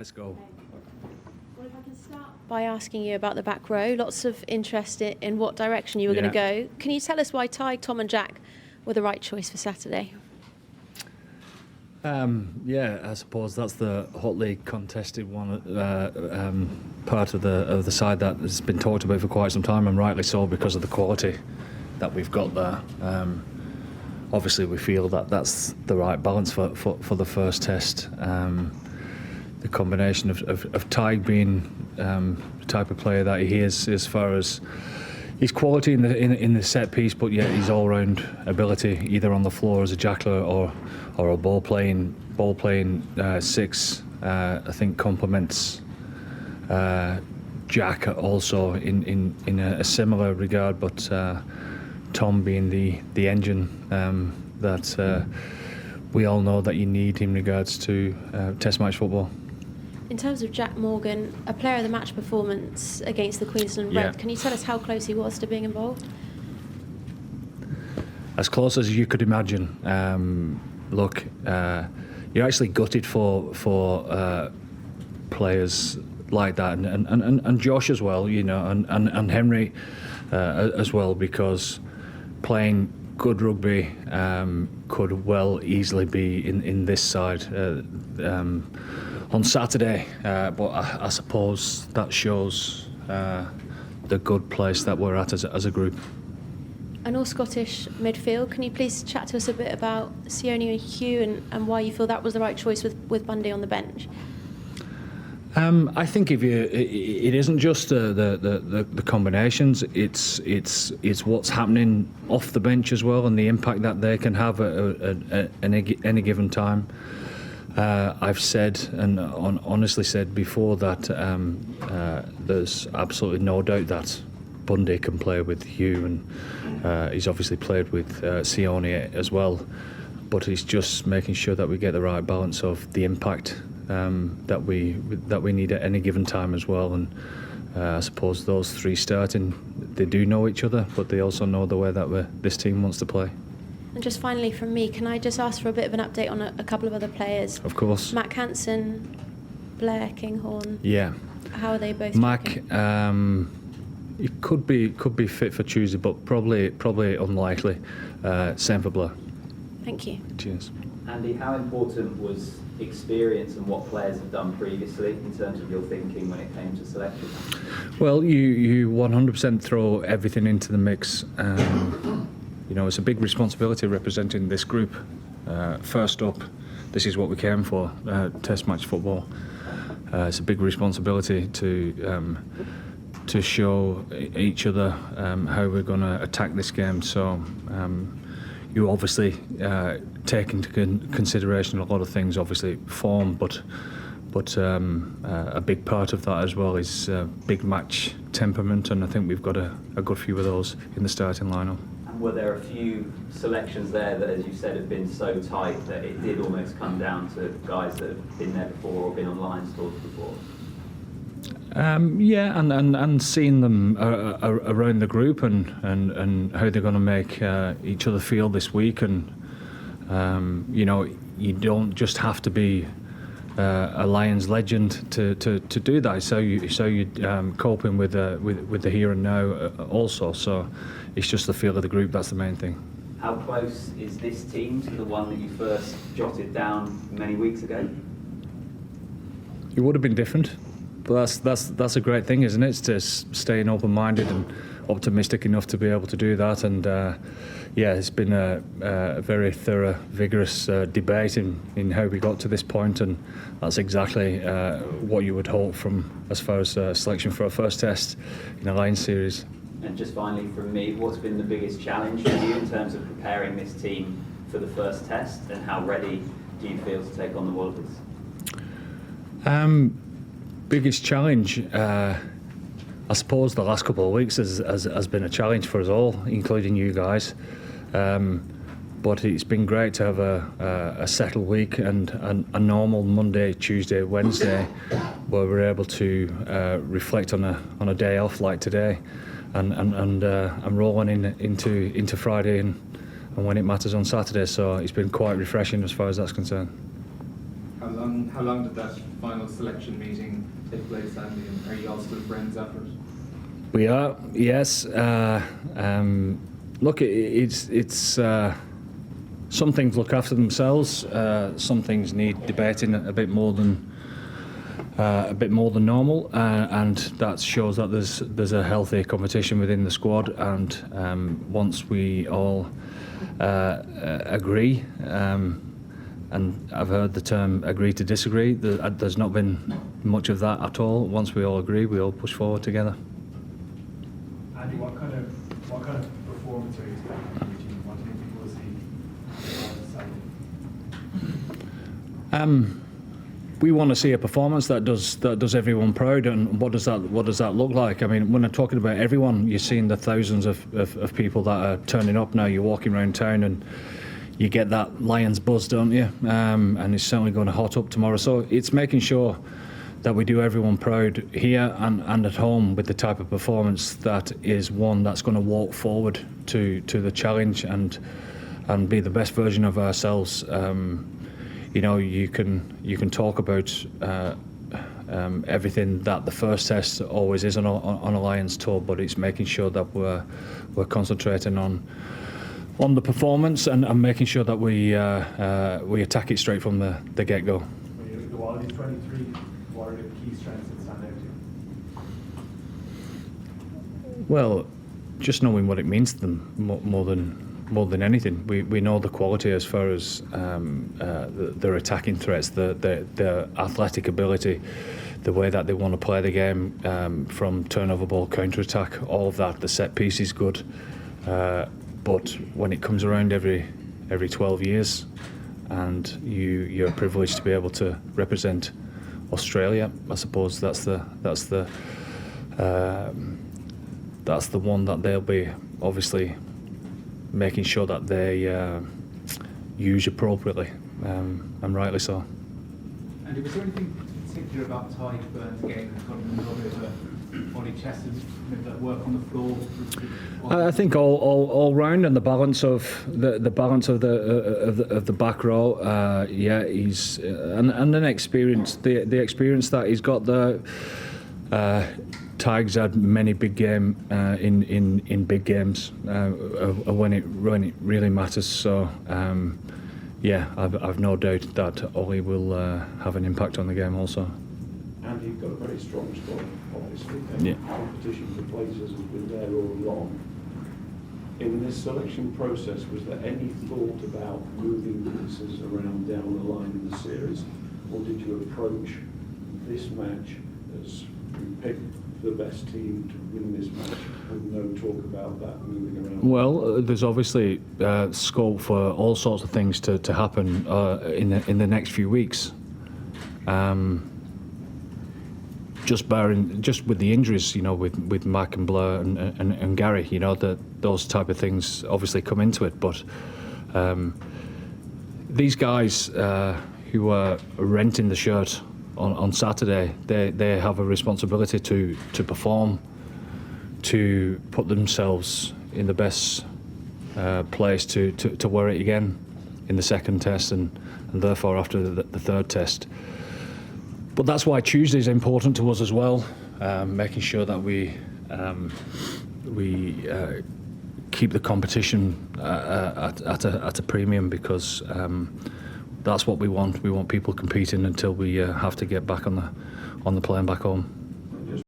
Let's go. Well, if I can start by asking you about the back row, lots of interest in what direction you were going to go. Can you tell us why Tig, Tom and Jack were the right choice for Saturday? I suppose that's the hotly contested one part of the side that has been talked about for quite some time, and rightly so because of the quality that we've got there. Obviously, we feel that that's the right balance for the first test. The combination of Tig being the type of player that he is, as far as his quality in the set piece, but yet his all-round ability, either on the floor as a jackler or a ball playing six, I think complements Jack also in a similar regard. But Tom being the engine that we all know that you need in regards to Test match football. In terms of Jack Morgan, a player of the match performance against the Queensland Red, can you tell us how close he was to being involved? As close as you could imagine. Look, you're actually gutted for players like that, and Josh as well, you know, and Henry as well, because playing good rugby could well easily be in this side on Saturday, but I suppose that shows the good place that we're at as a group. An all-Scottish midfield, can you please chat to us a bit about Sione and Hugh and why you feel that was the right choice with Bundy on the bench? I think it isn't just the combinations. It's what's happening off the bench as well, and the impact that they can have at any given time. I've said and honestly said before that there's absolutely no doubt that Bundy can play with Hugh, and he's obviously played with Sione as well. But it's just making sure that we get the right balance of the impact that we need at any given time as well. And I suppose those three starting, they do know each other, but they also know the way that this team wants to play. And just finally from me, can I just ask for a bit of an update on a couple of other players? Of course. Mac Hansen, Blair Kinghorn. Yeah. How are they both? Mac, he could be fit for Tuesday, but probably unlikely. Same for Blair. Thank you. Cheers. Andy, how important was experience and what players have done previously in terms of your thinking when it came to selection? Well, you 100% throw everything into the mix. You know, it's a big responsibility representing this group. First up, this is what we came for, Test match football. It's a big responsibility to show each other how we're going to attack this game. So you obviously take into consideration a lot of things, obviously form, but a big part of that as well is big match temperament, and I think we've got a good few of those in the starting lineup. Were there a few selections there that, as you said, have been so tight that it did almost come down to guys that have been there before or been on Lions tours before? And seeing them around the group and how they're going to make each other feel this week, and you know, you don't just have to be a Lions legend to do that. So you coping with the here and now also. So it's just the feel of the group. That's the main thing. How close is this team to the one that you first jotted down many weeks ago? It would have been different, but that's a great thing, isn't it? It's just staying open-minded and optimistic enough to be able to do that. And it's been a very thorough, vigorous debate in how we got to this point, and that's exactly what you would hope from as far as selection for a first test in a Lions series. And just finally from me, what's been the biggest challenge for you in terms of preparing this team for the first test, and how ready do you feel to take on the Wallabies? Biggest challenge, I suppose the last couple of weeks has been a challenge for us all, including you guys. But it's been great to have a settled week and a normal Monday, Tuesday, Wednesday, where we're able to reflect on a day off like today, and I'm rolling into Friday and when it matters on Saturday. So it's been quite refreshing as far as that's concerned. How's How long did that final selection meeting take place, Andy? And are you all still friends after it? We are, yes. Look, it's some things look after themselves. Some things need debating a bit more than normal, and that shows that there's a healthy competition within the squad. And once we all agree, and I've heard the term "agree to disagree," there's not been much of that at all. Once we all agree, we all push forward together. Andy, what kind of performance are you expecting from your team? What do you think we'll see on Saturday? We want to see a performance that does everyone proud. And what does that look like? I mean, when I'm talking about everyone, you're seeing the thousands of people that are turning up now. You're walking around town and you get that Lions buzz, don't you? And it's certainly going to hot up tomorrow. So it's making sure that we do everyone proud here and at home with the type of performance that is one that's going to walk forward to the challenge and be the best version of ourselves. You know, you can talk about everything that the first test always is on a Lions tour, but it's making sure that we're concentrating on the performance and making sure that we attack it straight from the get-go. When you look at the Wallabies 23, what are the key strengths that stand out to you? Well, just knowing what it means to them more than anything. We know the quality as far as their attacking threats, their athletic ability, the way that they want to play the game, from turnover ball, counter-attack, all of that. The set piece is good, but when it comes around every 12 years, and you're privileged to be able to represent Australia, I suppose that's the one that they'll be obviously making sure that they use appropriately, and rightly so. And was there anything particular about Tyke Beirne's game that got him a little bit of a body Chessum, maybe that work on the floor? I think all round, and the balance of the back row. Yeah, he's and an experience. The experience that he's got there. Tig's had many big game in big games when it really matters. So yeah, I've no doubt that Ollie will have an impact on the game also. And you've got a very strong squad, obviously. And Yeah. competition for places has been there all along. In this selection process, was there any thought about moving pieces around down the line in the series, or did you approach this match as we picked the best team to win this match, and no talk about that moving around? Well, there's obviously scope for all sorts of things to happen in the next few weeks. Just with the injuries, you know, with Mac and Blair and Gary, you know, those type of things obviously come into it. But these guys who are renting the shirt on Saturday, they have a responsibility to perform, to put themselves in the best place to wear it again in the second test and therefore after the third test. But that's why Tuesday is important to us as well, making sure that we keep the competition at a premium, because that's what we want. We want people competing until we have to get back on the plane back home.